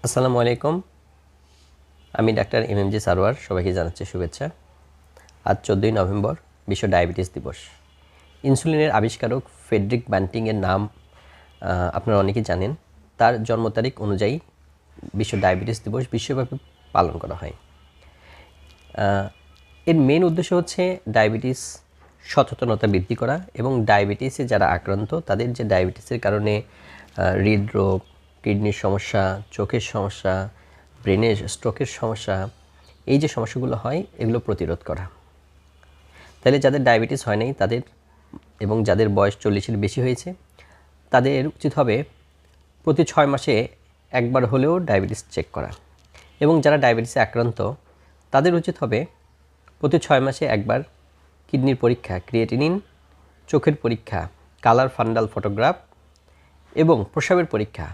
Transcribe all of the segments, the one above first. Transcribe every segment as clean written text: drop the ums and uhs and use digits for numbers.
আসসালামু আলাইকুম। আমি ডাক্তার এমএমজি সারোয়ার, সবাইকে জানাচ্ছি শুভেচ্ছা। আজ 14ই নভেম্বর বিশ্ব ডায়াবেটিস দিবস। ইনসুলিনের আবিষ্কারক ফ্রেডরিক বান্টিংয়ের নাম আপনারা অনেকেই জানেন। তার জন্ম তারিখ অনুযায়ী বিশ্ব ডায়াবেটিস দিবস বিশ্বব্যাপী পালন করা হয়। এর মেন উদ্দেশ্য হচ্ছে ডায়াবেটিস সচেতনতা বৃদ্ধি করা এবং ডায়াবেটিসে যারা আক্রান্ত তাদের যে ডায়াবেটিসের কারণে হৃদরোগ, কিডনির সমস্যা, চোখের সমস্যা, ব্রেনের স্ট্রোকের সমস্যা, এই যে সমস্যাগুলো হয় এগুলো প্রতিরোধ করা। তাহলে যাদের ডায়াবেটিস হয় নাই তাদের এবং যাদের বয়স 40-এর বেশি হয়েছে তাদের উচিত হবে প্রতি 6 মাসে একবার হলেও ডায়াবেটিস চেক করা, এবং যারা ডায়াবেটিসে আক্রান্ত তাদের উচিত হবে প্রতি 6 মাসে একবার কিডনির পরীক্ষা, ক্রিয়েটিনিন, চোখের পরীক্ষা, কালার ফান্ডাল ফটোগ্রাফ এবং প্রস্রাবের পরীক্ষা,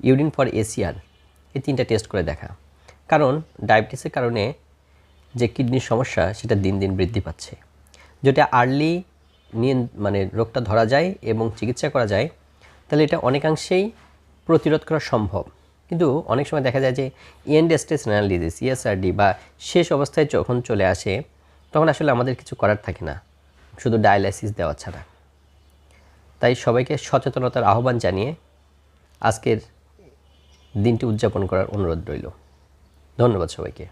ইউরিন ফর এসিআর, এই 3টা টেস্ট করে দেখা। কারণ ডায়াবেটিসের কারণে যে কিডনির সমস্যা সেটা দিন দিন বৃদ্ধি পাচ্ছে। যেটা আর্লি রোগটা ধরা যায় এবং চিকিৎসা করা যায় তাহলে এটা অনেকাংশেই প্রতিরোধ করা সম্ভব। কিন্তু অনেক সময় দেখা যায় যে end stage renal disease, ESRD বা শেষ অবস্থায় যখন চলে আসে তখন আসলে আমাদের কিছু করার থাকে না, শুধু ডায়ালাইসিস দেওয়া ছাড়া। তাই সবাইকে সচেতনতার আহ্বান জানিয়ে আজকের দিনটি উদযাপন করার অনুরোধ রইল। ধন্যবাদ সবাইকে।